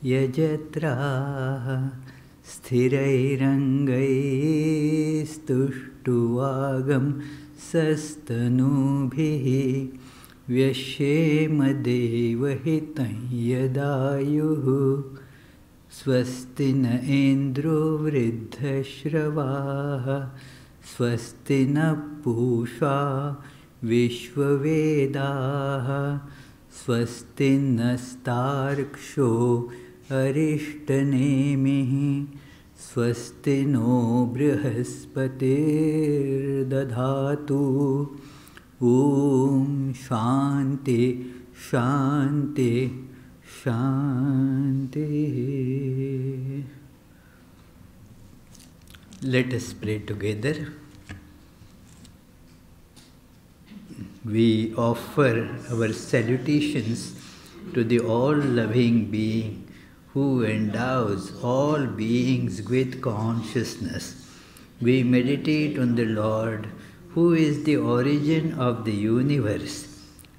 यजत्राः स्थिरैरङ्गैस्तुष्टुवागं सस्तनूभिः व्यश्येम देवहितं यदायुः स्वस्ति न इन्द्रो वृद्धश्रवाः स्वस्ति न पूषा विश्ववेदाः स्वस्ति नस्तार्क्ष्यो अरिष्टनेमिः स्वस्ति नो बृहस्पतिर्दधातु ॐ शान्ति शान्ति शान्तिः. Let us pray together. We offer our salutations to the all-loving being who endows all beings with consciousness. We meditate on the Lord who is the origin of the universe.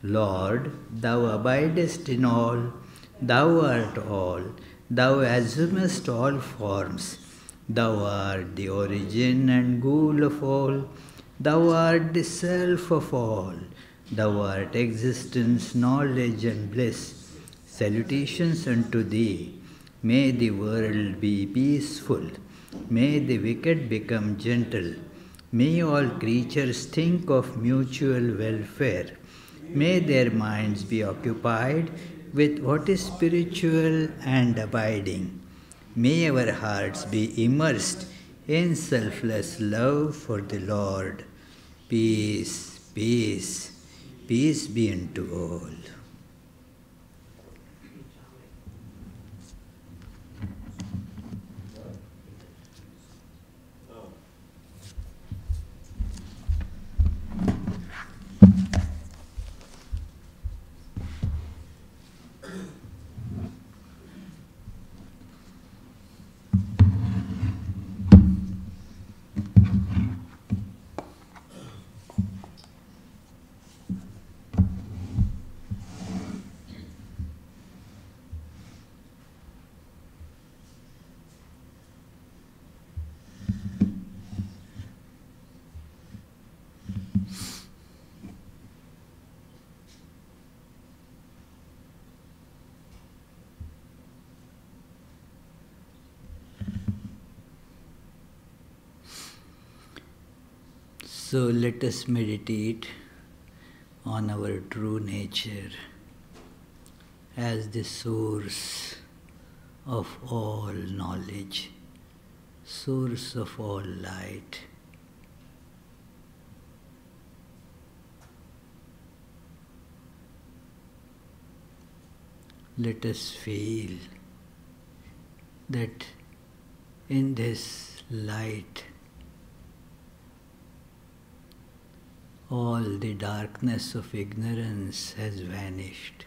Lord, thou abidest in all, thou art all, thou assumest all forms. Thou art the origin and goal of all, thou art the self of all, thou art existence, knowledge and bliss. Salutations unto thee. May the world be peaceful, may the wicked become gentle, may all creatures think of mutual welfare, may their minds be occupied with what is spiritual and abiding. May our hearts be immersed in selfless love for the Lord. Peace, peace, peace be unto all. So let us meditate on our true nature as the source of all knowledge, source of all light. Let us feel that in this light all the darkness of ignorance has vanished.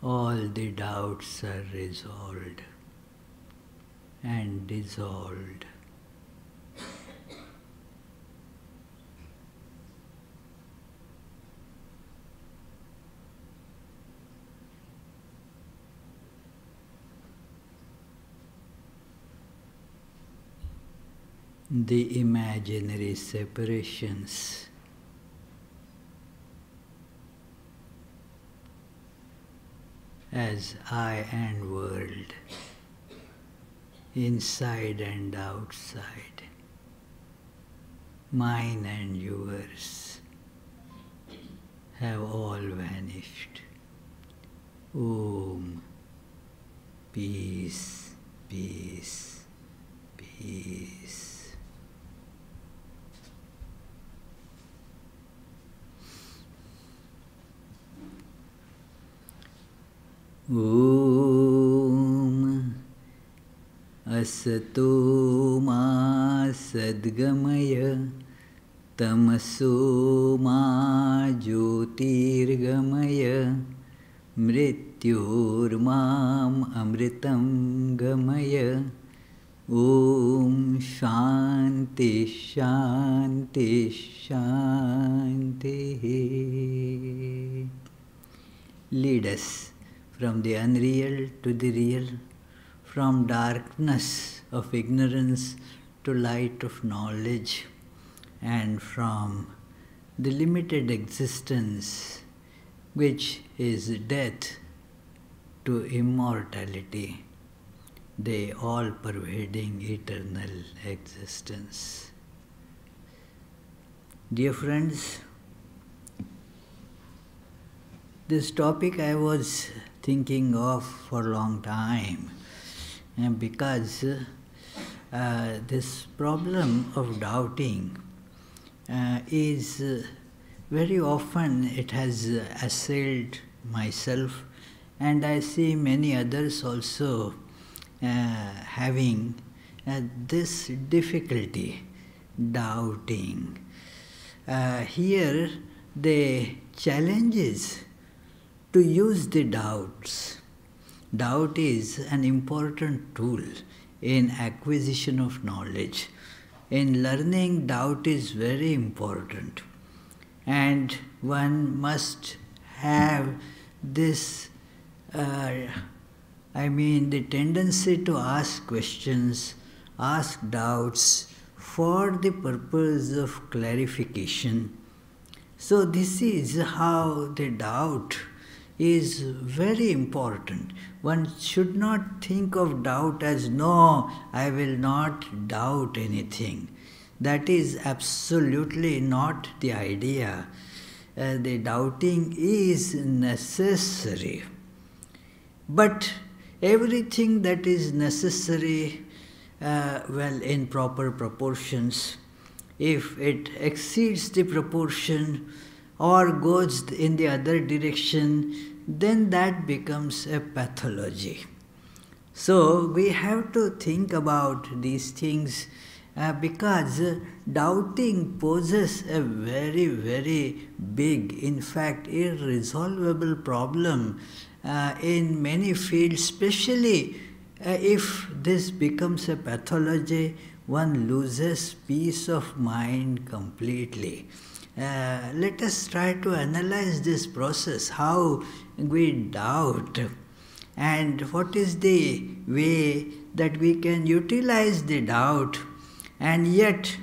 All the doubts are resolved and dissolved. The imaginary separations as I and world, inside and outside, mine and yours, have all vanished. Om, peace, peace, peace. Om Asato ma sadgamaya tamaso ma jyotirgamaya mrityormam amritam gamaya Om Shanti Shanti Shanti. Lead us from the unreal to the real, from darkness of ignorance to light of knowledge, and from the limited existence which is death to immortality, the all-pervading eternal existence. Dear friends, this topic I was thinking of for a long time, and because this problem of doubting is very often it has assailed myself, and I see many others also having this difficulty, doubting. Here the challenge is to use the doubts. Doubt is an important tool in acquisition of knowledge. In learning, doubt is very important. And one must have this, the tendency to ask questions, ask doubts for the purpose of clarification. So this is how the doubt is very important. One should not think of doubt as, no, I will not doubt anything. That is absolutely not the idea. The doubting is necessary. But everything that is necessary, in proper proportions, if it exceeds the proportion or goes in the other direction, then that becomes a pathology. So we have to think about these things because doubting poses a very, very big, in fact, irresolvable problem in many fields, especially if this becomes a pathology, one loses peace of mind completely. Let us try to analyze this process, how we doubt, and what is the way that we can utilize the doubt, and yet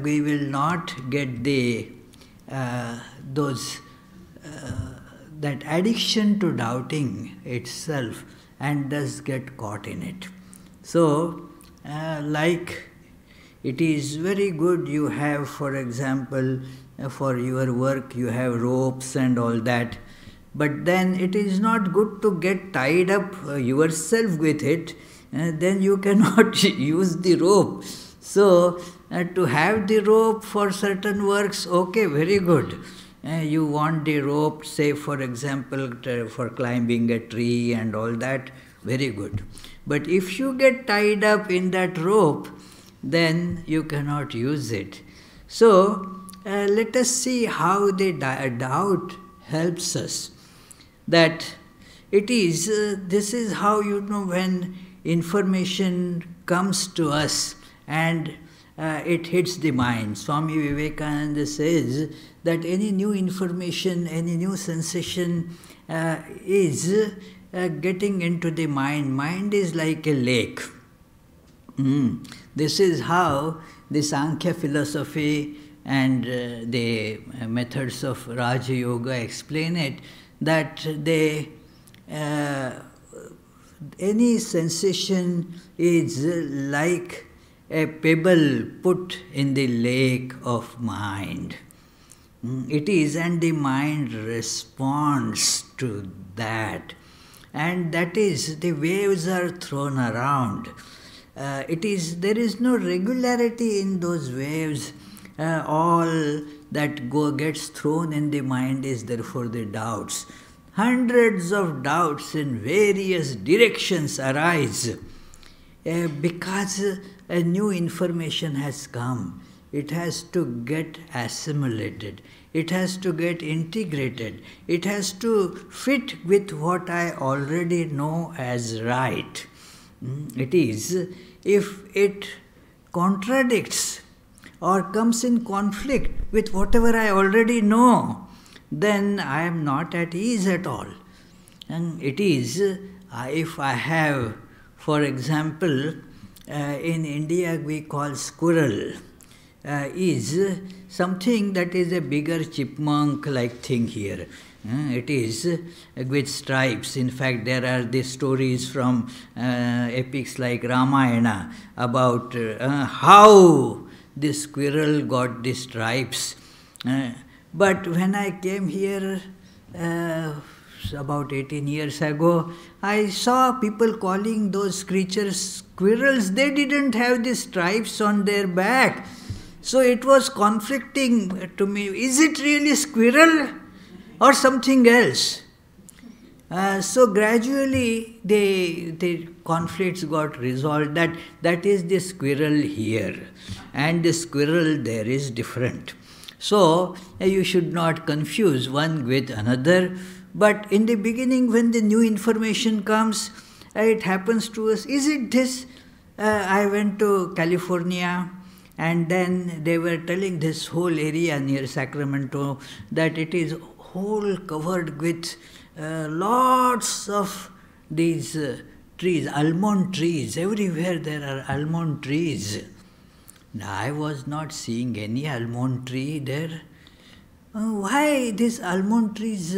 we will not get that addiction to doubting itself and thus get caught in it. So, like it is very good you have, for example, for your work you have ropes and all that, but then it is not good to get tied up yourself with it, then you cannot use the rope. So to have the rope for certain works, okay, very good. You want the rope, say for example, for climbing a tree and all that, very good. But if you get tied up in that rope, then you cannot use it. So let us see how the doubt helps us. That it is, this is how when information comes to us and it hits the mind. Swami Vivekananda says that any new information, any new sensation is getting into the mind. Mind is like a lake. This is how the Sankhya philosophy and the methods of Raja Yoga explain it, that any sensation is like a pebble put in the lake of mind. It is, and the mind responds to that. And that is, the waves are thrown around. There is no regularity in those waves. All that gets thrown in the mind is therefore the doubts. Hundreds of doubts in various directions arise because a new information has come. It has to get assimilated. It has to get integrated. It has to fit with what I already know as right. It is, if it contradicts or comes in conflict with whatever I already know, then I am not at ease at all. And it is, if I have, for example, in India we call squirrel, is something that is a bigger chipmunk-like thing here. It is with stripes. In fact, there are these stories from epics like Ramayana about how this squirrel got the stripes. But when I came here about 18 years ago, I saw people calling those creatures squirrels. They didn't have the stripes on their back. So it was conflicting to me. Is it really squirrel or something else? So gradually the conflicts got resolved. That is the squirrel here, and the squirrel there is different. So you should not confuse one with another. But in the beginning, when the new information comes, it happens to us. Is it this? I went to California, and then they were telling this whole area near Sacramento that it is whole covered with lots of these trees, almond trees. Everywhere there are almond trees. Now, I was not seeing any almond tree there. Why these almond trees?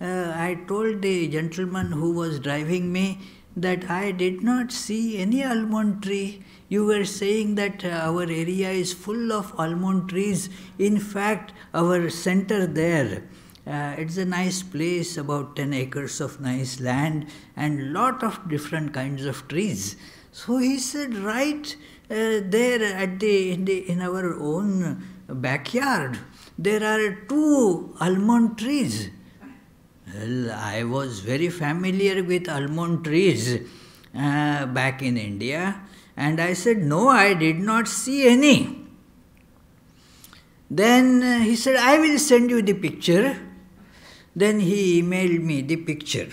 I told the gentleman who was driving me that I did not see any almond tree. You were saying that our area is full of almond trees. In fact, our center there, it's a nice place, about 10 acres of nice land and lot of different kinds of trees. So he said, right there at in our own backyard, there are 2 almond trees. Well, I was very familiar with almond trees back in India, and I said, no, I did not see any. Then he said, I will send you the picture. Then he emailed me the picture.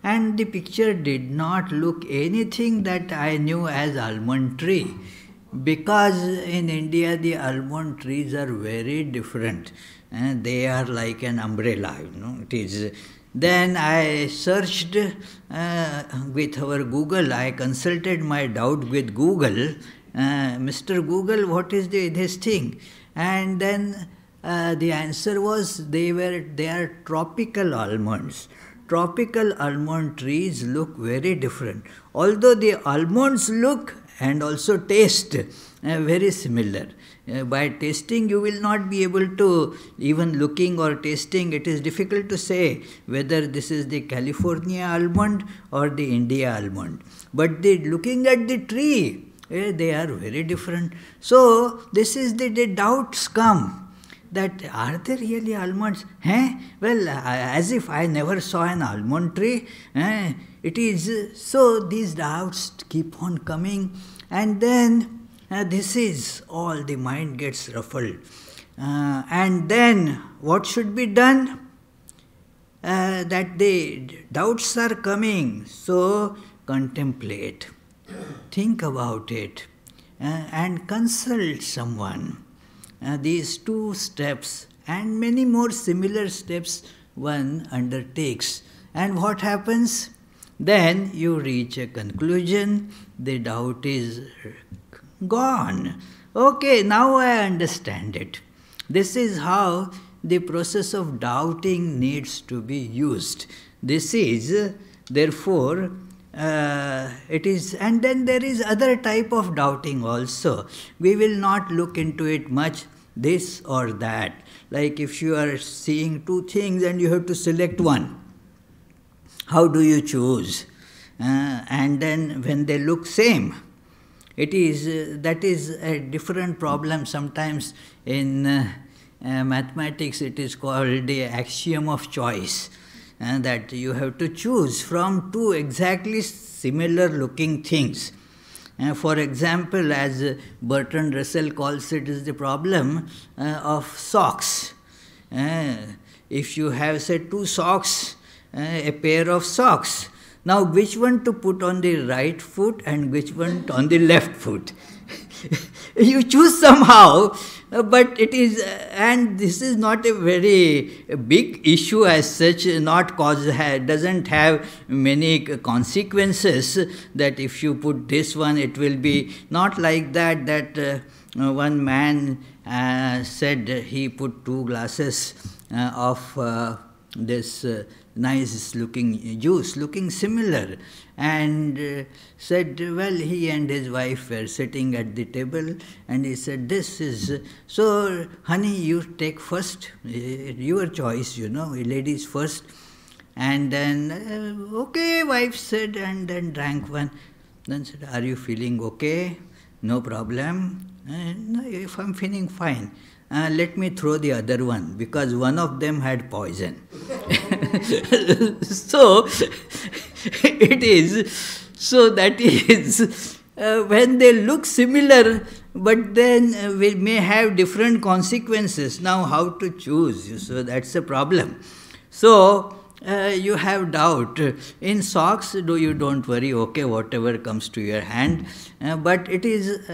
And the picture did not look anything that I knew as almond tree, because in India the almond trees are very different. They are like an umbrella, It is. Then I searched with our Google. I consulted my doubt with Google. Mr. Google, what is this thing? And then the answer was they are tropical almonds. Tropical almond trees look very different. Although the almonds look and also taste very similar. By tasting, you will not be able to, even looking or tasting, it is difficult to say whether this is the California almond or the India almond. But looking at the tree, they are very different. So this is the doubts come. That are there really almonds? Well, as if I never saw an almond tree. It is so these doubts keep on coming, and then this is all, the mind gets ruffled. And then what should be done? That the doubts are coming, so contemplate, think about it, and consult someone. These 2 steps and many more similar steps one undertakes. And what happens? Then you reach a conclusion, the doubt is gone. Okay, now I understand it. This is how the process of doubting needs to be used. This is, therefore, it is, and then there is other type of doubting also. We will not look into it much, this or that. Like if you are seeing 2 things and you have to select one, how do you choose? And then when they look same, it is that is a different problem. Sometimes in mathematics it is called the axiom of choice. That you have to choose from 2 exactly similar looking things. For example, as Bertrand Russell calls it, is the problem of socks. If you have, say, 2 socks, a pair of socks, Now, which one to put on the right foot and which one on the left foot? You choose somehow, but it is, and this is not a very big issue as such, doesn't have many consequences, that if you put this one, it will be not like that, one man said he put 2 glasses of this nice looking juice, looking similar, and said, well, he and his wife were sitting at the table, and he said, this is, so honey, you take first, your choice, ladies first. And then, okay, wife said, and then drank one. Then said, are you feeling okay? No problem. No, if I'm feeling fine, let me throw the other one, because one of them had poison. So, it is, so that is, when they look similar, but then we may have different consequences. Now, how to choose? So, that's a problem. So, you have doubt. In socks, you don't worry, okay, whatever comes to your hand. But it is,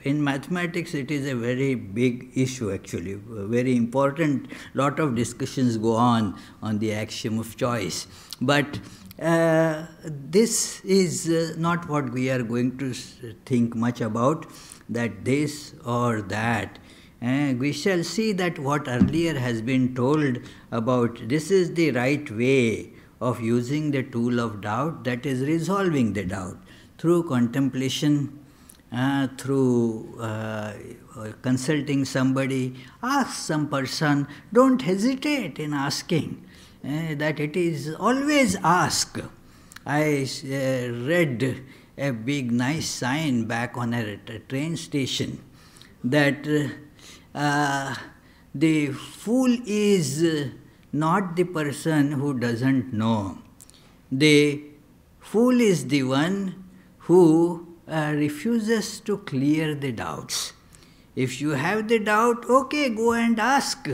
in mathematics, it is a very big issue actually, very important. Lot of discussions go on the axiom of choice. But this is not what we are going to think much about, that this or that. We shall see that what earlier has been told about this is the right way of using the tool of doubt, that is resolving the doubt through contemplation, through consulting somebody, ask some person, don't hesitate in asking, that it is always ask. I read a big nice sign back on a train station that the fool is not the person who doesn't know. The fool is the one who refuses to clear the doubts. If you have the doubt, okay, go and ask.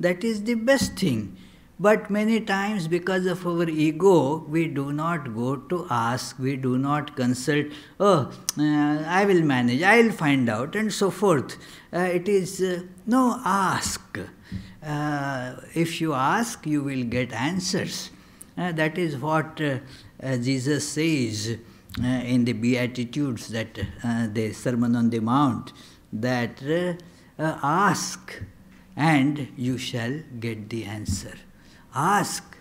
That is the best thing. But many times, because of our ego, we do not go to ask, we do not consult, I will manage, I will find out, and so forth. It is, no, ask. If you ask, you will get answers. That is what Jesus says in the Beatitudes, that the Sermon on the Mount, that ask and you shall get the answer. Ask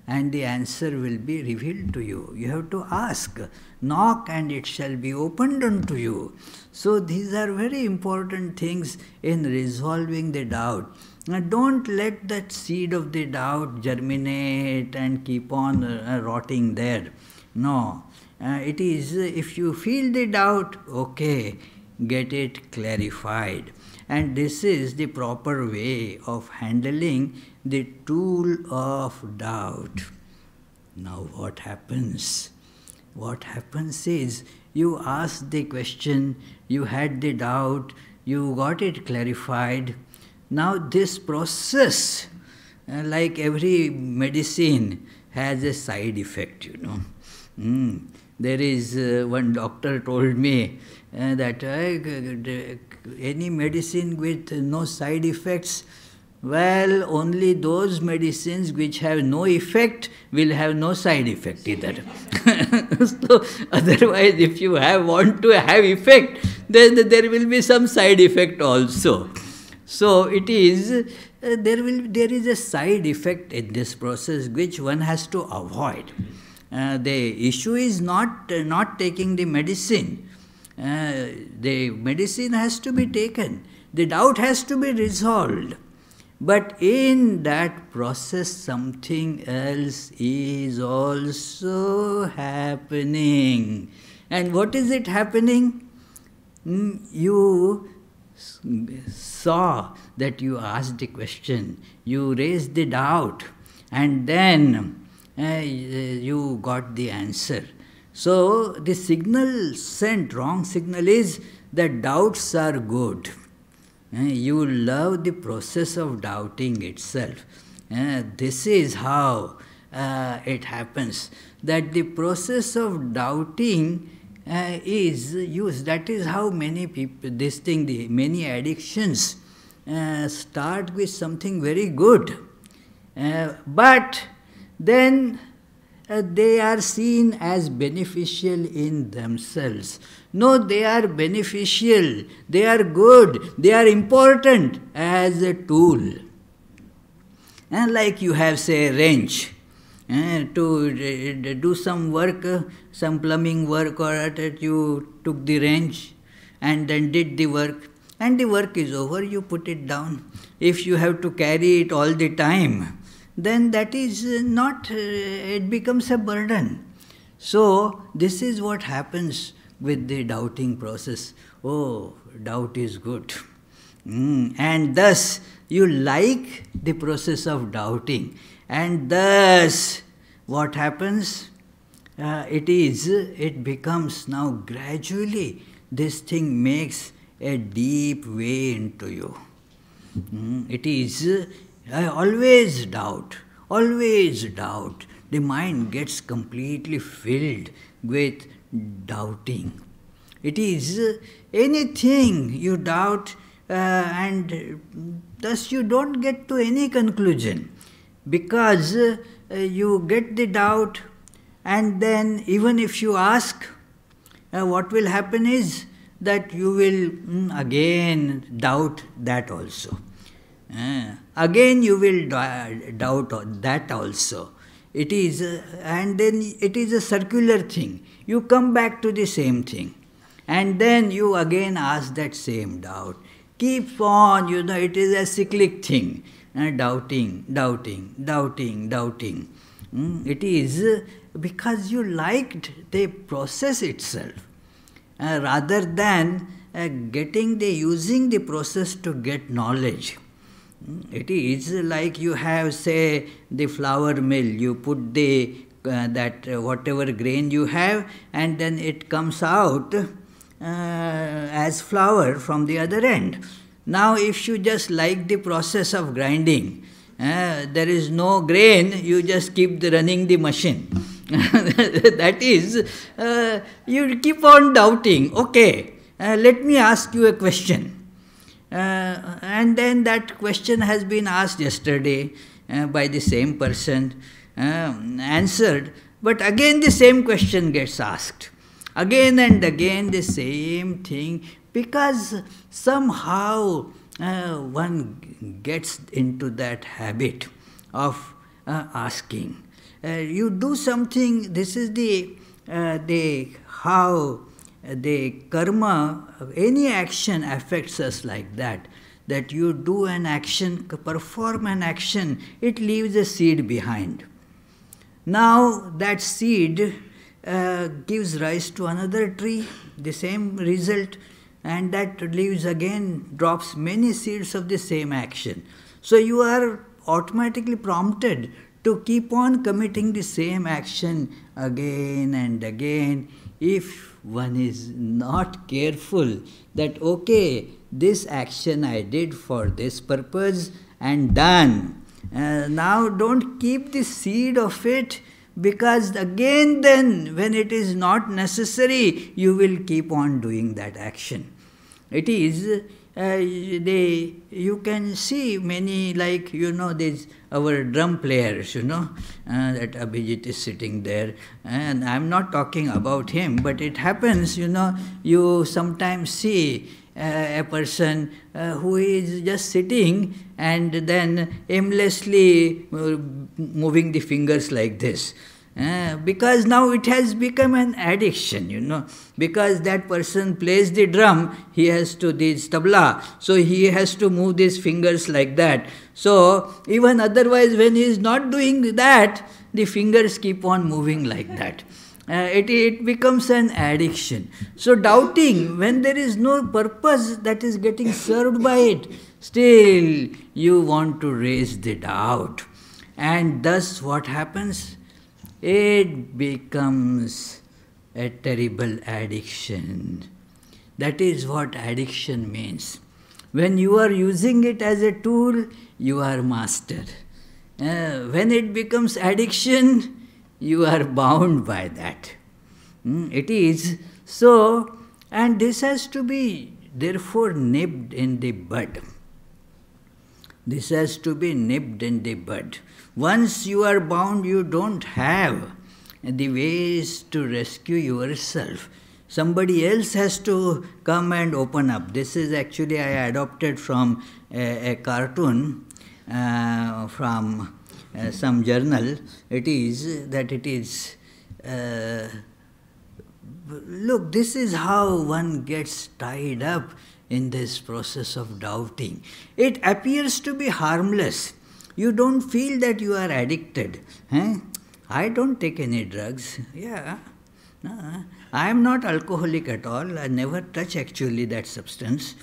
and the answer will be revealed to you. You have to ask. Knock and it shall be opened unto you. So these are very important things in resolving the doubt. Now don't let that seed of the doubt germinate and keep on rotting there. No. It is, if you feel the doubt, okay, get it clarified. And this is the proper way of handling the tool of doubt. Now what happens? What happens is, you asked the question, you had the doubt, you got it clarified. Now this process, like every medicine, has a side effect, There is, one doctor told me that any medicine with no side effects, well, only those medicines which have no effect will have no side effect either. So, otherwise, if you want to have effect, then there will be some side effect also. So, it is, there is a side effect in this process which one has to avoid. The issue is not taking the medicine. The medicine has to be taken. The doubt has to be resolved. But in that process, something else is also happening. And what is it happening? You saw that you asked the question, you raised the doubt, and then you got the answer. So the signal sent, wrong signal, is that doubts are good. You love the process of doubting itself. This is how it happens that the process of doubting is used. That is how many people, many addictions start with something very good. But then they are seen as beneficial in themselves. No, they are beneficial, they are good, they are important as a tool. And like you have, say, a wrench to do some work, some plumbing work, or that you took the wrench and then did the work, and the work is over, you put it down. If you have to carry it all the time, then that is not, it becomes a burden. So this is what happens with the doubting process. Oh, doubt is good. And thus you like the process of doubting. And thus what happens? It becomes now gradually, this thing makes a deep way into you. It is always doubt, always doubt. The mind gets completely filled with doubting. It is anything you doubt, and thus you don't get to any conclusion, because you get the doubt, and then even if you ask, what will happen is that you will again doubt that also. Again you will doubt that also. It is, and then it is a circular thing. You come back to the same thing, and then you again ask that same doubt. Keep on, it is a cyclic thing. Doubting. It is because you liked the process itself, rather than using the process to get knowledge. It is like you have, say, the flour mill. You put whatever grain you have, and then it comes out as flour from the other end. Now, if you just like the process of grinding, there is no grain, you just keep running the machine. That is, you keep on doubting. Okay, let me ask you a question. And then that question has been asked yesterday by the same person, answered, but again the same question gets asked. Again and again the same thing, because somehow one gets into that habit of asking. You do something, this is how the karma, any action affects us like that. That you do an action, perform an action, it leaves a seed behind. Now that seed gives rise to another tree, the same result, and that leaves again, drops many seeds of the same action. So you are automatically prompted to keep on committing the same action again and again, if one is not careful that, okay, this action I did for this purpose and done. Now don't keep the seed of it, because again then when it is not necessary, you will keep on doing that action. It is, you can see many, like, these our drum players, that Abhijit is sitting there, and I'm not talking about him, but it happens, you sometimes see a person who is just sitting and then aimlessly moving the fingers like this. Because now it has become an addiction, because that person plays the drum, he has to, this tabla, so he has to move these fingers like that. So even otherwise when he is not doing that, the fingers keep on moving like that. It becomes an addiction. So doubting, when there is no purpose that is getting served by it, still you want to raise the doubt. And thus what happens? It becomes a terrible addiction. That is what addiction means. When you are using it as a tool, you are master. When it becomes addiction, you are bound by that. It is so, and this has to be therefore nipped in the bud. This has to be nipped in the bud. Once you are bound, you don't have the ways to rescue yourself. Somebody else has to come and open up. This is actually I adopted from a cartoon from some journal. It is that it is, look, this is how one gets tied up in this process of doubting. It appears to be harmless. You don't feel that you are addicted. I don't take any drugs. Yeah. No, I am not alcoholic at all. I never touch actually that substance.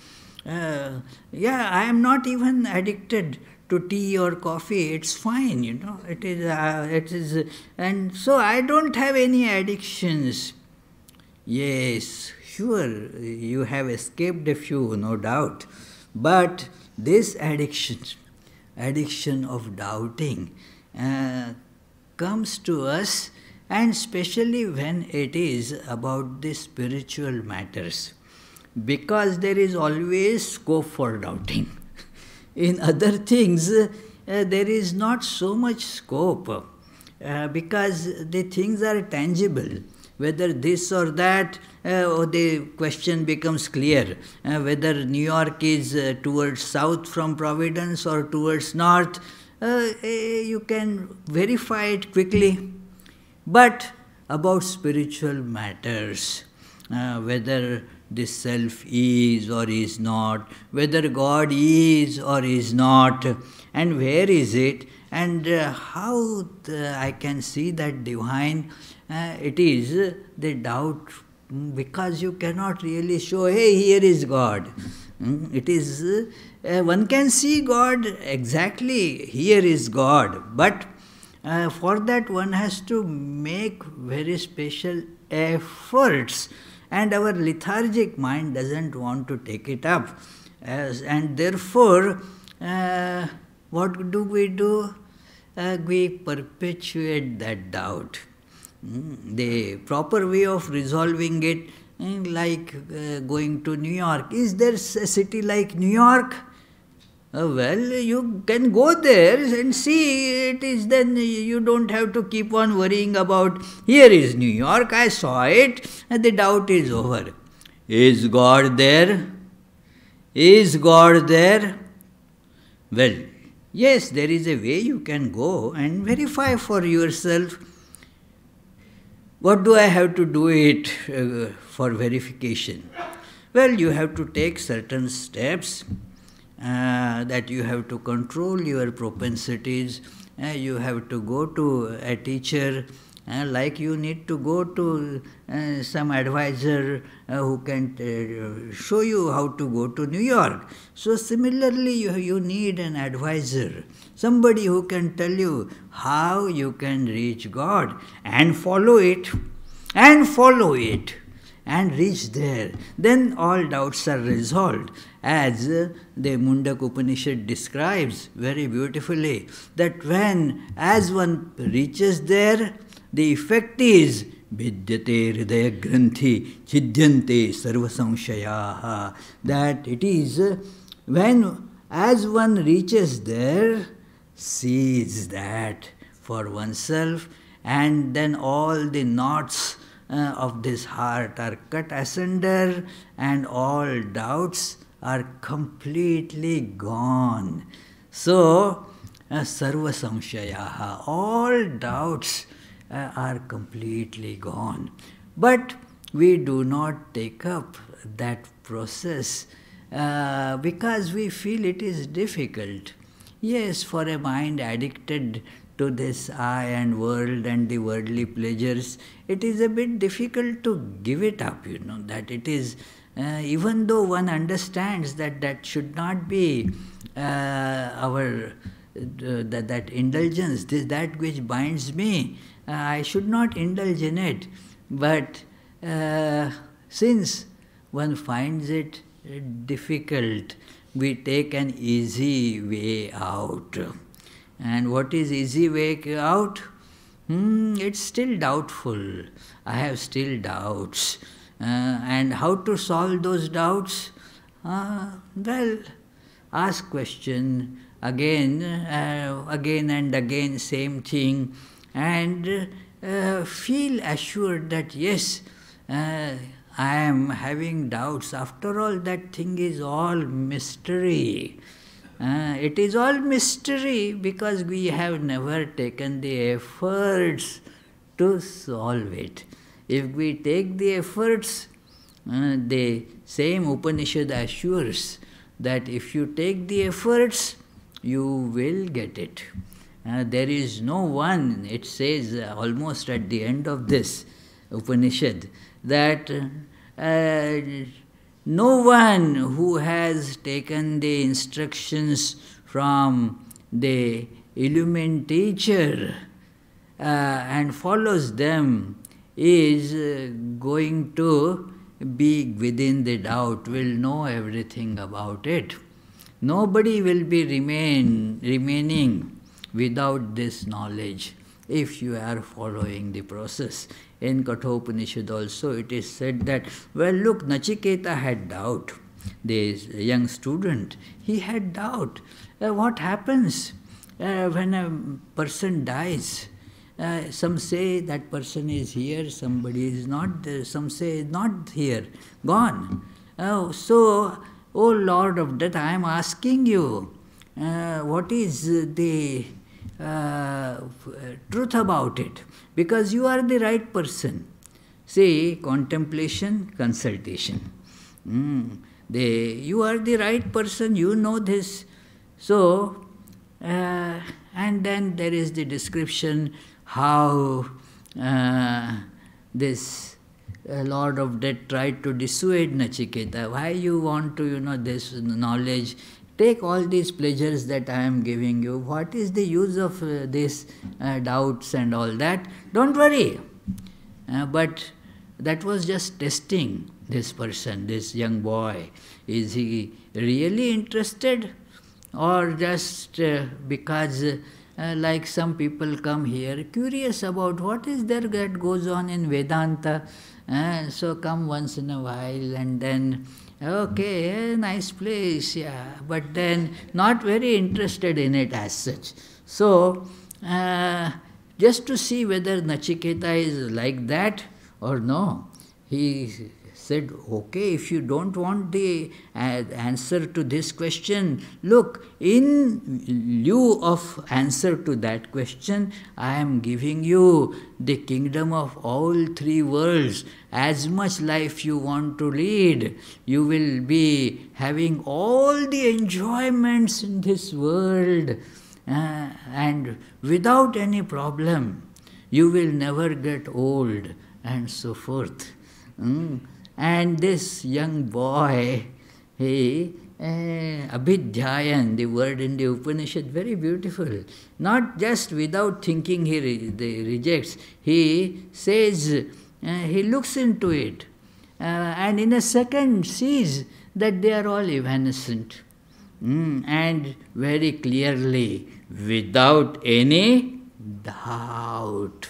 I am not even addicted to tea or coffee. It's fine, It is, and so I don't have any addictions. Yes, sure, you have escaped a few, no doubt. But this addiction of doubting, comes to us, and especially when it is about the spiritual matters, because there is always scope for doubting. In other things, there is not so much scope, because the things are tangible. Whether this or that, the question becomes clear. Whether New York is towards south from Providence or towards north, you can verify it quickly. But about spiritual matters, whether the self is or is not, whether God is or is not, and where is it, and how I can see that divine, it is the doubt, because you cannot really show, hey, here is God. It is, one can see God exactly, here is God, but for that one has to make very special efforts, and our lethargic mind doesn't want to take it up. And therefore, what do? We perpetuate that doubt. The proper way of resolving it, like going to New York. Is there a city like New York? Well, you can go there and see it is, then you don't have to keep on worrying about, here is New York, I saw it, and the doubt is over. Is God there? Is God there? Well, yes, there is a way you can go and verify for yourself. What do I have to do it for verification? Well, you have to take certain steps, that you have to control your propensities, you have to go to a teacher, like you need to go to some advisor who can show you how to go to New York. So similarly, you need an advisor, somebody who can tell you how you can reach God, and follow it, and reach there. Then all doubts are resolved, as the Mundak Upanishad describes very beautifully, that as one reaches there, the effect is vidyate hridaya granthi chidyante sarva samshayaha, that it is as one reaches there, sees that for oneself, and then all the knots of this heart are cut asunder, and all doubts are completely gone. So, sarva samshayaha, all doubts are completely gone. But we do not take up that process because we feel it is difficult. Yes, for a mind addicted to this I and world and the worldly pleasures, it is a bit difficult to give it up, that it is, even though one understands that should not be that indulgence, that which binds me, I should not indulge in it. But since one finds it difficult, we take an easy way out. And what is easy way out? It's still doubtful. I have still doubts. And how to solve those doubts? Well, ask question again and again, same thing, and feel assured that yes, I am having doubts. After all, that thing is all mystery. It is all mystery because we have never taken the efforts to solve it. If we take the efforts, the same Upanishad assures that if you take the efforts, you will get it. There is no one, it says almost at the end of this Upanishad, that no one who has taken the instructions from the illumined teacher and follows them is going to be within the doubt, will know everything about it. Nobody will be remaining without this knowledge if you are following the process. In Kathopanishad also it is said that, well, look, Nachiketa had doubt. This young student, he had doubt. What happens when a person dies? Some say that person is here, somebody is not there, some say not here, gone. So, O Lord of Death, I am asking you, what is the truth about it? Because you are the right person. See, contemplation, consultation. You are the right person, you know this. So, and then there is the description how this Lord of Death tried to dissuade Nachiketa. Why you want to, this knowledge? Take all these pleasures that I am giving you. What is the use of these doubts and all that? Don't worry. But that was just testing this person, this young boy. Is he really interested? Or just because like some people come here curious about what is there that goes on in Vedanta. So come once in a while and then, okay, nice place, yeah, but then not very interested in it as such. So, just to see whether Nachiketa is like that or no, he said, okay, if you don't want the answer to this question, look, in lieu of answer to that question, I am giving you the kingdom of all three worlds. As much life you want to lead, you will be having all the enjoyments in this world and without any problem. You will never get old and so forth. And this young boy, he, Abhidhyayan, the word in the Upanishad, very beautiful. Not just without thinking he rejects. He says, he looks into it and in a second sees that they are all evanescent. And very clearly, without any doubt,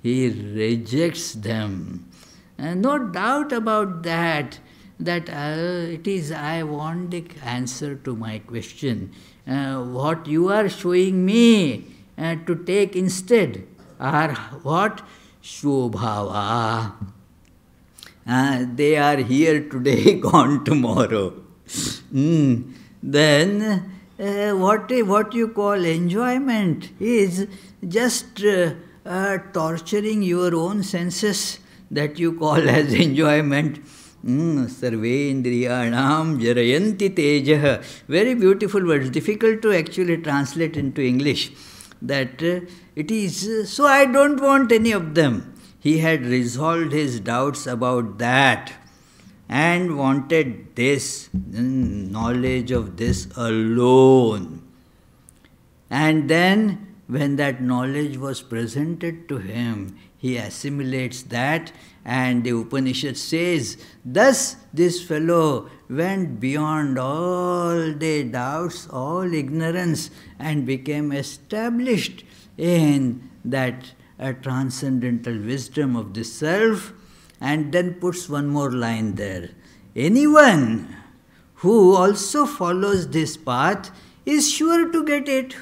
he rejects them. No doubt about that, it is, I want the answer to my question. What you are showing me to take instead are what? Shobhava. They are here today, gone tomorrow. Then what you call enjoyment is just torturing your own senses. That you call as enjoyment. Sarvendriyanam jarayanti tejah. Very beautiful words, difficult to actually translate into English. That it is, so I don't want any of them. He had resolved his doubts about that and wanted this, knowledge of this alone. And then when that knowledge was presented to him, he assimilates that, and the Upanishad says, thus this fellow went beyond all the doubts, all ignorance, and became established in that transcendental wisdom of the self, and then puts one more line there. Anyone who also follows this path is sure to get it.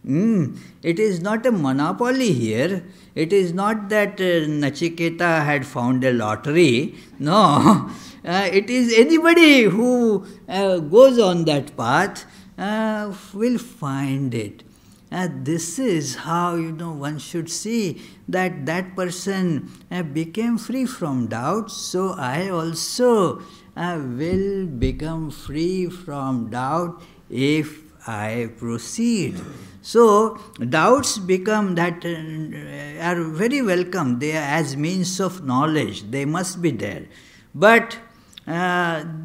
It is not a monopoly here. It is not that Nachiketa had found a lottery. No, it is anybody who goes on that path will find it. This is how, one should see that that person became free from doubt. So I also will become free from doubt if I proceed. So doubts become that are very welcome. They are as means of knowledge. They must be there. But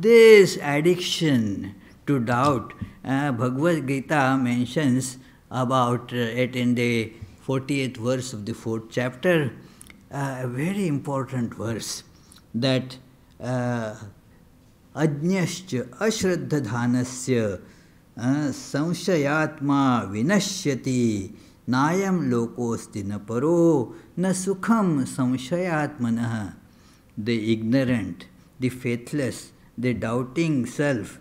this addiction to doubt, Bhagavad Gita mentions about it in the 48th verse of the 4th chapter, a very important verse, that Ajñascha ashraddhadhanasya samshayatma vinashyati nayam lokosti na paro na sukham samshayatmanah. The ignorant, the faithless, the doubting self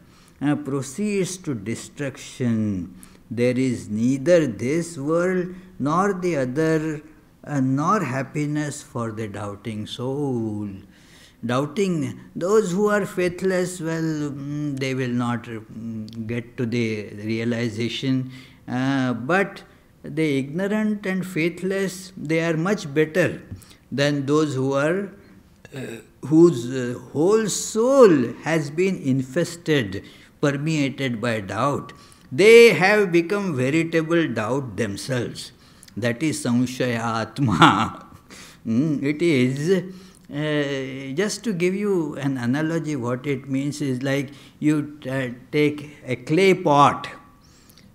proceeds to destruction. There is neither this world nor the other, nor happiness for the doubting soul. Doubting, those who are faithless, well, they will not get to the realization. But the ignorant and faithless, they are much better than those who are whose whole soul has been infested, permeated by doubt. They have become veritable doubt themselves. That is samshaya atma. It is, just to give you an analogy, what it means is like you take a clay pot.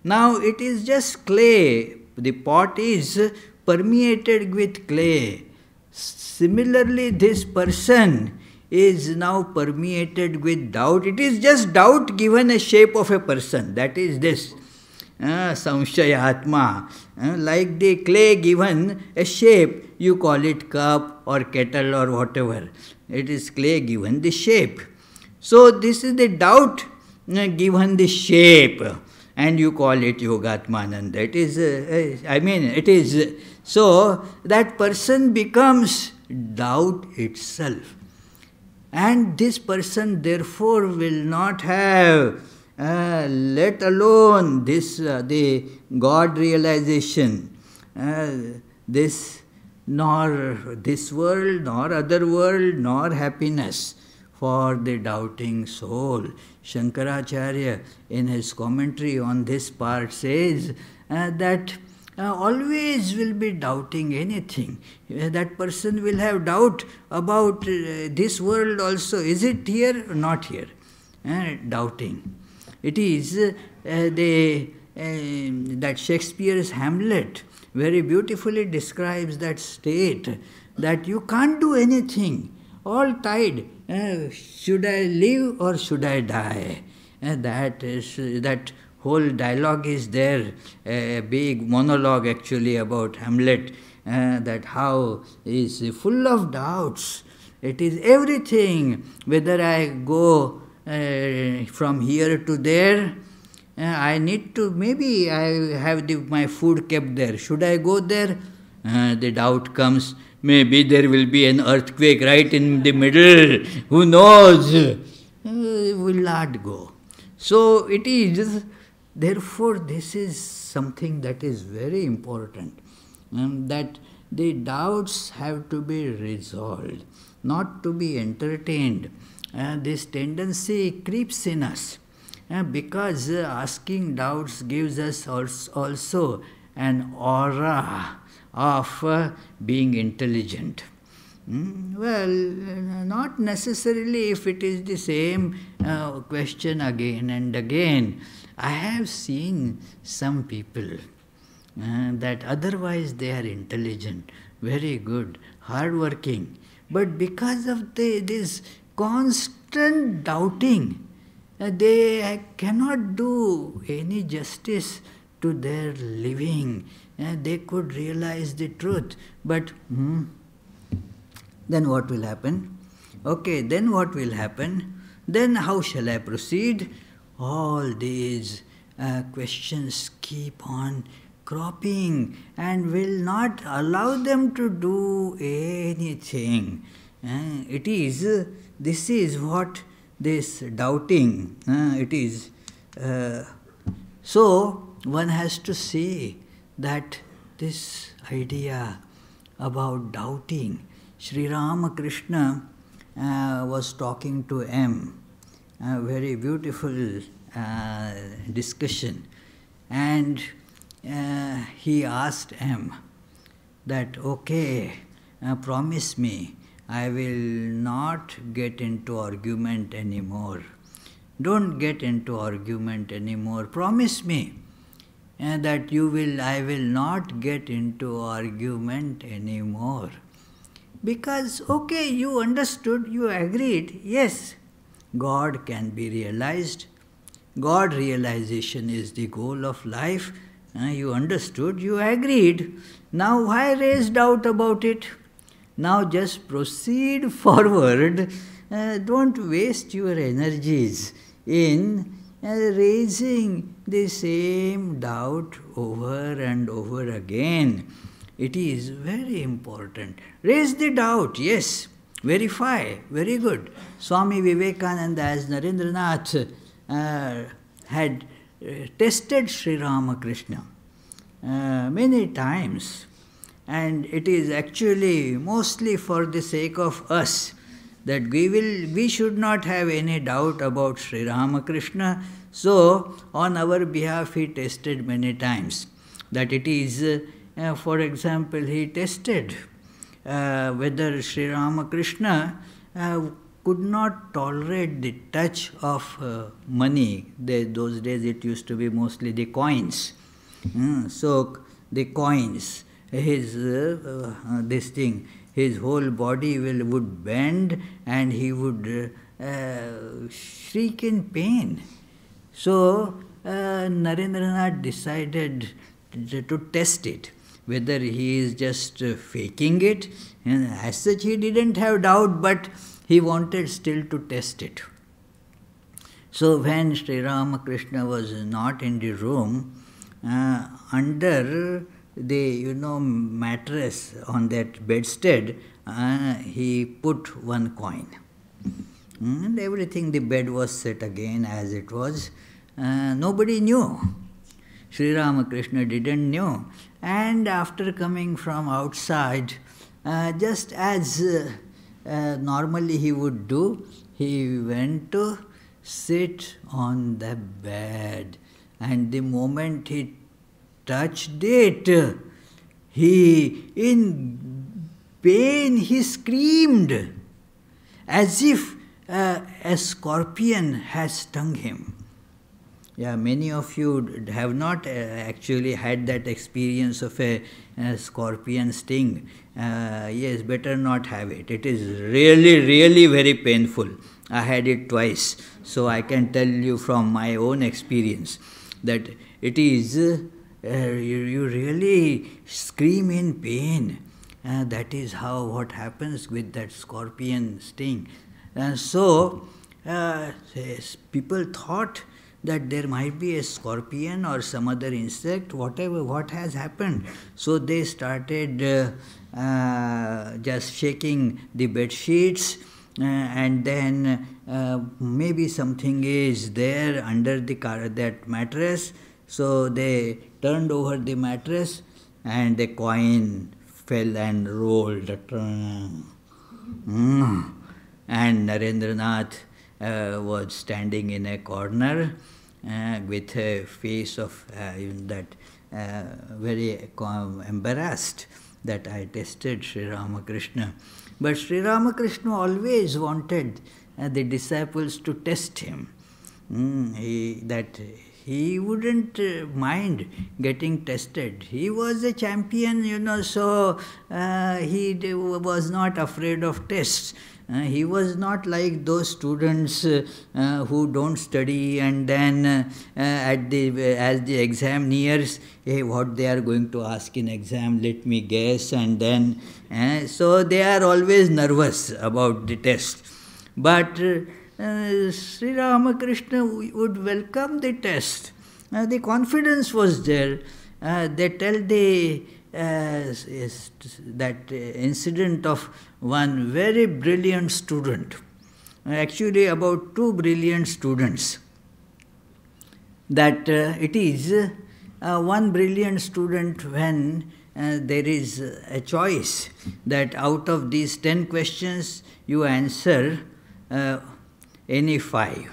Now it is just clay. The pot is permeated with clay. Similarly, this person is now permeated with doubt. It is just doubt given a shape of a person. That is this. Samshayatma. Like the clay given a shape, you call it cup or kettle or whatever. It is clay given the shape. So this is the doubt given the shape, and you call it Yogatmananda. It is, it is, so that person becomes doubt itself. And this person therefore will not have, let alone this, the God realization, this, nor this world, nor other world, nor happiness for the doubting soul. Shankaracharya in his commentary on this part says that always will be doubting anything. That person will have doubt about this world also. Is it here or not here? Doubting. It is that Shakespeare's Hamlet very beautifully describes that state, that you can't do anything, all tied. Should I live or should I die? That whole dialogue is there, a big monologue actually about Hamlet, that how is full of doubts. It is everything, whether I go from here to there, I need to, maybe I have my food kept there. Should I go there? The doubt comes, maybe there will be an earthquake right in the middle. Who knows? Will not go. So it is, therefore this is something that is very important, that the doubts have to be resolved, not to be entertained. This tendency creeps in us, because asking doubts gives us also an aura of being intelligent. Well, not necessarily if it is the same question again and again. I have seen some people that otherwise they are intelligent, very good. hardworking. But because of this constant doubting, they cannot do any justice to their living. They could realize the truth. But then what will happen? Okay, then what will happen? Then how shall I proceed? All these questions keep on cropping and will not allow them to do anything. This is what this doubting, it is. So one has to say that this idea about doubting, Sri Ramakrishna was talking to M, a very beautiful discussion, and he asked M that, okay, promise me I will not get into argument anymore. Don't get into argument anymore. Promise me that I will not get into argument anymore. Because, okay, you understood, you agreed, yes, God can be realized. God realization is the goal of life. You understood, you agreed. Now why raise doubt about it? Now just proceed forward. Don't waste your energies in raising the same doubt over and over again. It is very important. Raise the doubt, yes. Verify, very good. Swami Vivekananda as Narendranath had tested Sri Ramakrishna many times. And it is actually mostly for the sake of us that we should not have any doubt about Sri Ramakrishna. So, on our behalf, he tested many times. That it is, for example, he tested whether Sri Ramakrishna could not tolerate the touch of money. Those days it used to be mostly the coins. So, the coins, his whole body would bend and he would shriek in pain. So Narendranath decided to test it, whether he is just faking it. And as such he didn't have doubt, but he wanted still to test it. So when Sri Ramakrishna was not in the room, under the mattress on that bedstead, he put one coin. And everything, the bed was set again as it was. Nobody knew. Sri Ramakrishna didn't know. And after coming from outside, just as normally he would do, he went to sit on the bed. And the moment he touched it, in pain, he screamed as if a scorpion has stung him. Yeah, many of you have not actually had that experience of a scorpion sting. Yes, better not have it. It is really, really very painful. I had it twice, so I can tell you from my own experience that it is, you really scream in pain. That is what happens with that scorpion sting. And so people thought that there might be a scorpion or some other insect, what has happened. So they started just shaking the bed sheets, and then maybe something is there under that mattress. So they turned over the mattress and the coin fell and rolled. And Narendranath was standing in a corner with a face of very embarrassed that I tested Sri Ramakrishna. But Sri Ramakrishna always wanted the disciples to test him. he wouldn't mind getting tested. He was a champion, so was not afraid of tests. He was not like those students who don't study and then as the exam nears, hey, what they are going to ask in exam, let me guess, and then so they are always nervous about the test. But Sri Ramakrishna would welcome the test. The confidence was there. They tell that incident of one very brilliant student, actually about two brilliant students, that it is one brilliant student when there is a choice that out of these 10 questions you answer any 5.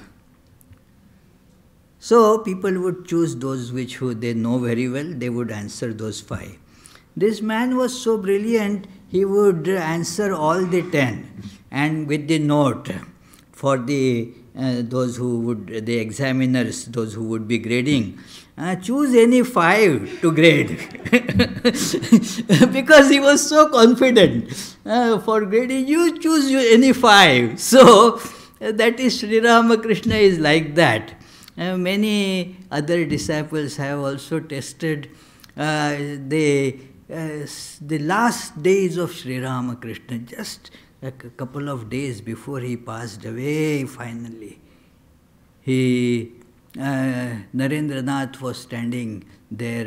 So people would choose those who they know very well, they would answer those 5. This man was so brilliant, he would answer all the 10 and with the note for the the examiners, those who would be grading, choose any 5 to grade. Because he was so confident. For grading, you choose any 5. So that is Sri Ramakrishna is like that. Many other disciples have also tested the last days of Sri Ramakrishna, just a couple of days before he passed away finally. Narendranath was standing there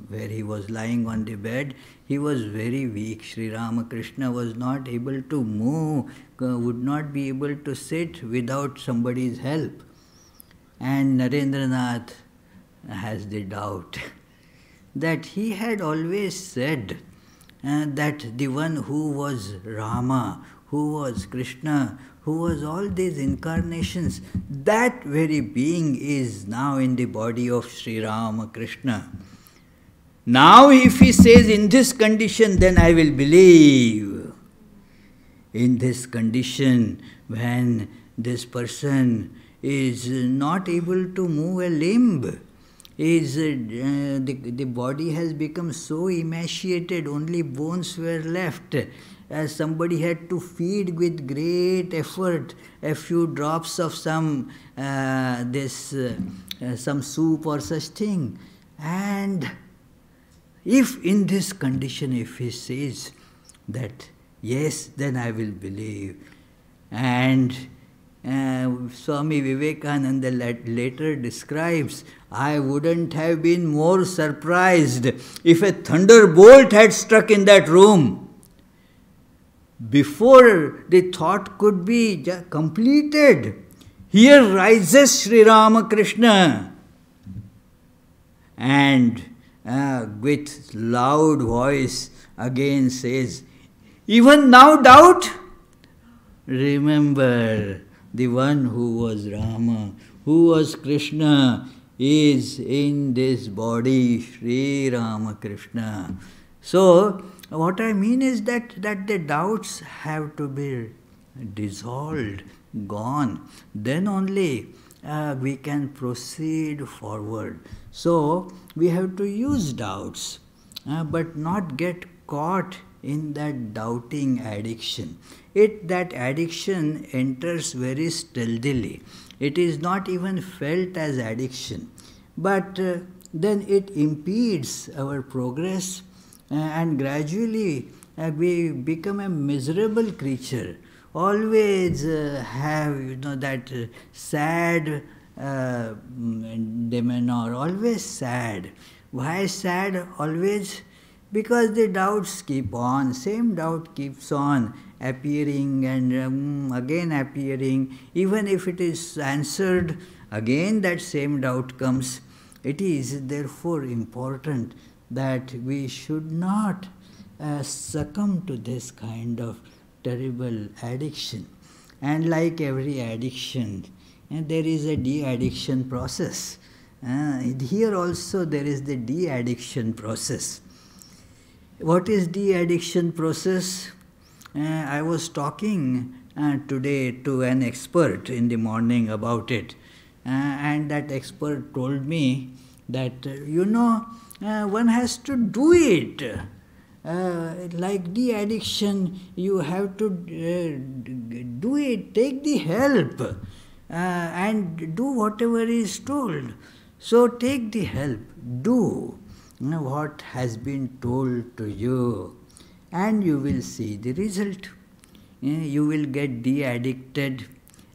where he was lying on the bed. He was very weak. Sri Ramakrishna was not able to move, would not be able to sit without somebody's help. And Narendranath has the doubt that he had always said that the one who was Rama, who was Krishna, who was all these incarnations, that very being is now in the body of Sri Ramakrishna. Now if he says in this condition, then I will believe. In this condition, when this person is not able to move a limb, the body has become so emaciated, only bones were left. As somebody had to feed with great effort a few drops of some soup or such thing. And if in this condition, if he says that, yes, then I will believe. And Swami Vivekananda later describes, I wouldn't have been more surprised if a thunderbolt had struck in that room. Before the thought could be completed, here rises Sri Ramakrishna and with loud voice again says, even now doubt? Remember, the one who was Rama, who was Krishna, is in this body, Sri Ramakrishna. So, what I mean is that the doubts have to be dissolved, gone. Then only we can proceed forward. So, we have to use doubts, but not get caught in that doubting addiction. That addiction enters very stealthily. It is not even felt as addiction, but then it impedes our progress, and gradually we become a miserable creature. Always have that sad demeanor, always sad. Why sad always? Because the doubts keep on, same doubt keeps on appearing and again appearing. Even if it is answered, again that same doubt comes. It is therefore important that we should not succumb to this kind of terrible addiction. And like every addiction, there is a de-addiction process. Here also there is the de-addiction process. What is de-addiction process? I was talking today to an expert in the morning about it. And that expert told me that, one has to do it. Like de-addiction, you have to do it, take the help, and do whatever is told. So take the help, do what has been told to you, and you will see the result. You will get de-addicted,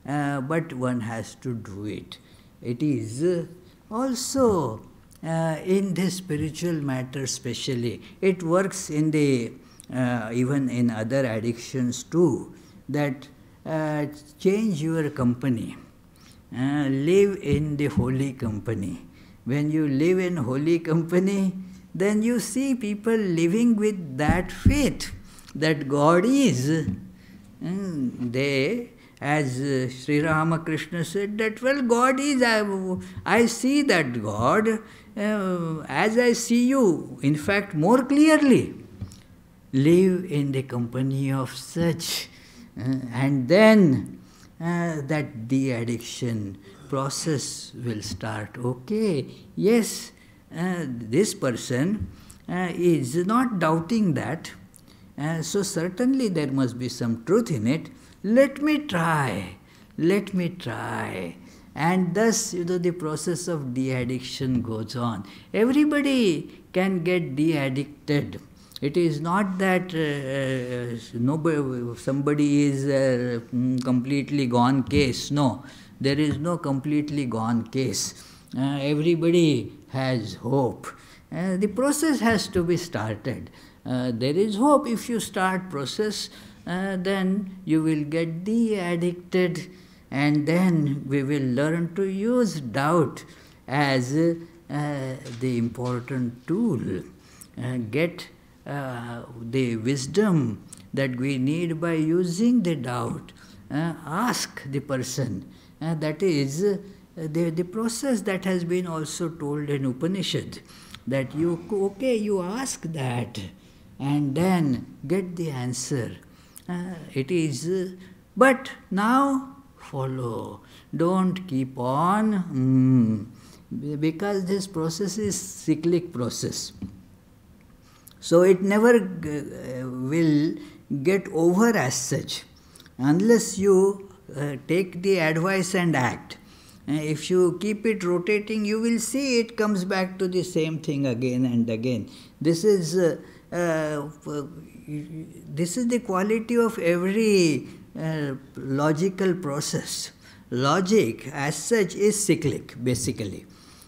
but one has to do it. It is also in the spiritual matter especially. It works in the even in other addictions too, that change your company. Live in the holy company. When you live in holy company, then you see people living with that faith that God is. They, as Sri Ramakrishna said, that, well, God is, I see that God as I see you, in fact, more clearly. Live in the company of such, and then that de-addiction process will start. Okay, yes, this person is not doubting that, so certainly there must be some truth in it. Let me try. And thus, the process of de-addiction goes on. Everybody can get de-addicted. It is not that somebody is completely gone case. No, there is no completely gone case. Everybody has hope. The process has to be started. There is hope. If you start process, then you will get de-addicted, and then we will learn to use doubt as the important tool. Get the wisdom that we need by using the doubt. Ask the person. That is the process that has been also told in Upanishad, that you ask that and then get the answer. It is, but now follow. Don't keep on, because this process is cyclic process. So it never will get over as such, unless you take the advice and act. If you keep it rotating, you will see it comes back to the same thing again and again. This is the quality of every logical process. Logic as such is cyclic, basically.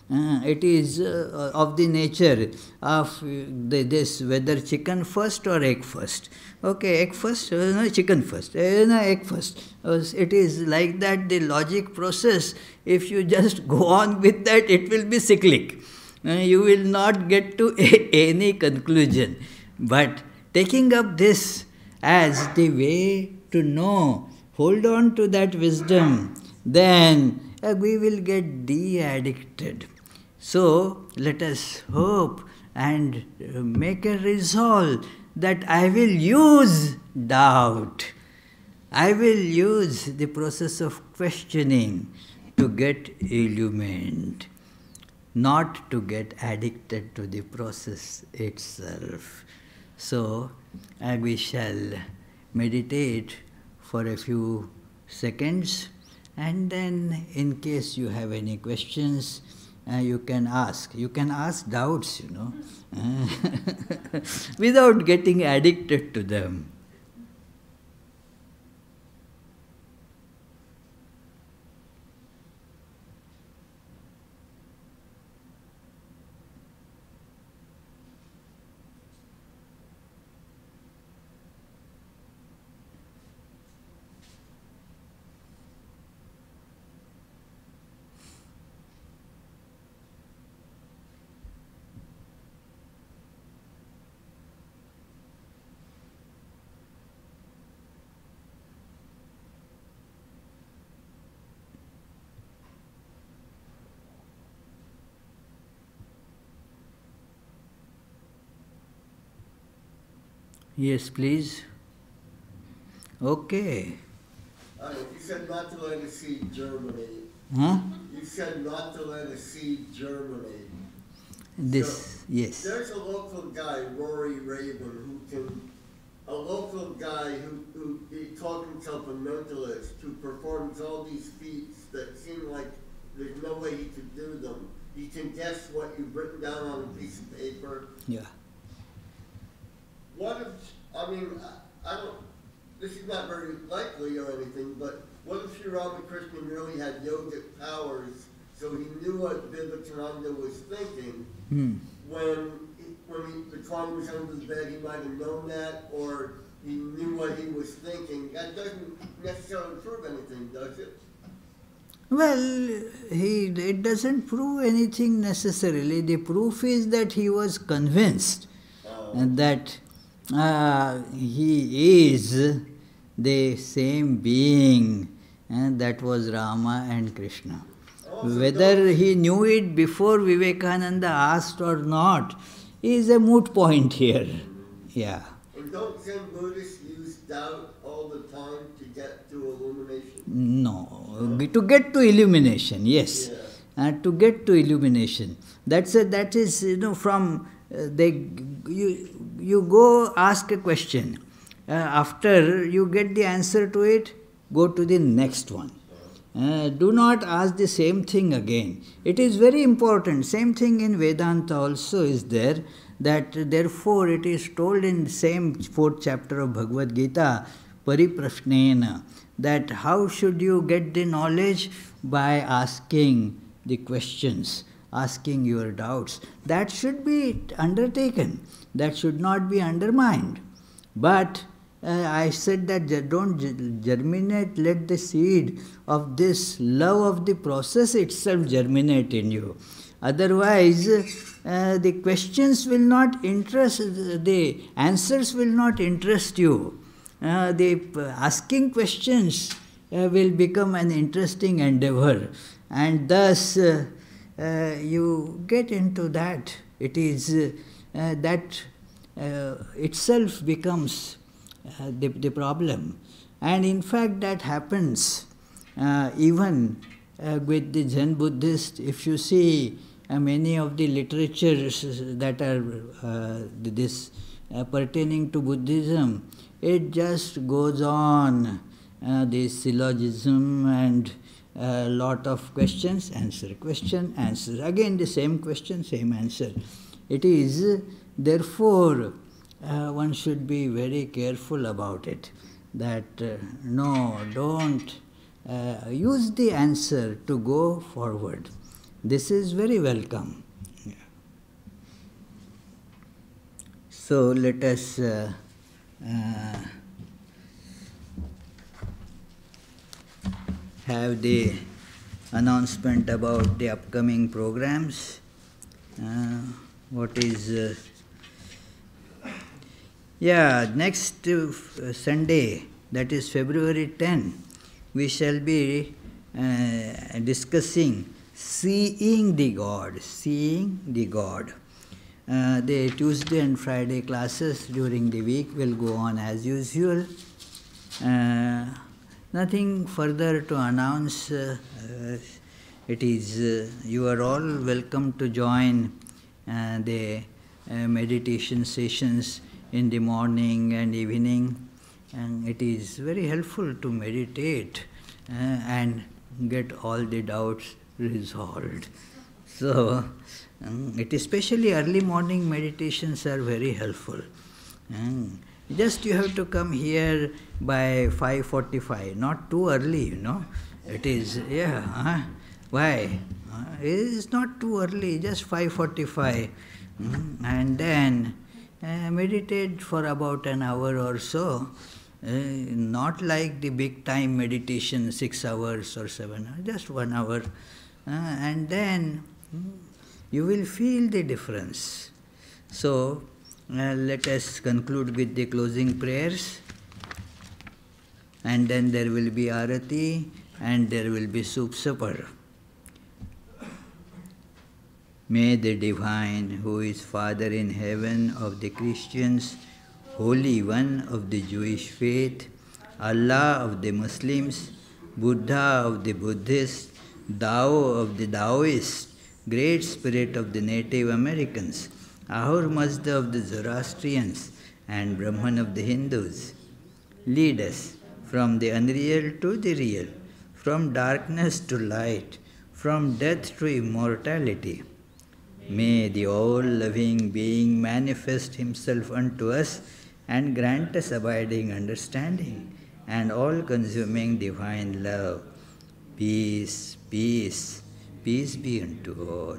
It is of the nature of this, whether chicken first or egg first. Okay, egg first, no, chicken first, no, egg first. It is like that, the logic process. If you just go on with that, it will be cyclic. You will not get to any conclusion. But taking up this as the way to know, hold on to that wisdom, then we will get de-addicted. So let us hope and make a resolve that I will use doubt. I will use the process of questioning to get illumined, not to get addicted to the process itself. So we shall meditate for a few seconds, and then in case you have any questions, you can ask. You can ask doubts, without getting addicted to them. Yes, please. Okay. You said not to go and see Germany. Huh? You said not to let a seed germinate. This, So, yes. there's a local guy, Rory Raven, a local guy who he called himself a mentalist, who performs all these feats that seem like there's no way he could do them. He can guess what you've written down on a piece of paper. Yeah. What if, I mean, I don't, this is not very likely or anything, but what if Sri Ramakrishna really had yogic powers, so he knew what Vivekananda was thinking? When the Kwan was under the bed, he might have known that, or he knew what he was thinking. That doesn't necessarily prove anything, does it? Well, it doesn't prove anything necessarily. The proof is that he was convinced that he is the same being that was Rama and Krishna. Whether he knew it before Vivekananda asked or not is a moot point here. Yeah. And don't Zen Buddhists use doubt all the time to get to illumination? No, to get to illumination, yes. Yeah. To get to illumination. That is, from you go ask a question. After you get the answer to it, go to the next one. Do not ask the same thing again. It is very important. Same thing in Vedanta also is there, that therefore it is told in the same 4th chapter of Bhagavad Gita, Pariprashnena, that how should you get the knowledge? By asking the questions, asking your doubts. That should be undertaken. That should not be undermined. But I said that don't germinate, let the seed of this love of the process itself germinate in you. Otherwise, the questions will not interest, the answers will not interest you. The asking questions will become an interesting endeavor, and thus you get into that. It is that itself becomes the problem. And in fact that happens even with the Zen Buddhist. If you see many of the literatures that are pertaining to Buddhism, it just goes on, this syllogism and a lot of questions, answer, question, answer. Again the same question, same answer. It is, therefore, one should be very careful about it, that no, don't use the answer to go forward. This is very welcome. So let us have the announcement about the upcoming programs. What is... next Sunday, that is February 10, we shall be discussing seeing the God. Seeing the God. The Tuesday and Friday classes during the week will go on as usual. Nothing further to announce. It is you are all welcome to join the meditation sessions in the morning and evening, and it is very helpful to meditate and get all the doubts resolved. So, especially early morning meditations are very helpful. Just you have to come here by 5:45, not too early, It is, why? It is not too early, just 5:45, and then meditate for about an hour or so, not like the big time meditation, 6 hours or 7 hours, just 1 hour, and then you will feel the difference. So, let us conclude with the closing prayers, and then there will be arati, and there will be soup supper. May the Divine, who is Father in heaven of the Christians, Holy One of the Jewish faith, Allah of the Muslims, Buddha of the Buddhists, Tao of the Taoists, Great Spirit of the Native Americans, Ahur Mazda of the Zoroastrians, and Brahman of the Hindus. Lead us from the unreal to the real, from darkness to light, from death to immortality. May the all-loving being manifest himself unto us and grant us abiding understanding and all-consuming divine love. Peace, peace, peace be unto all.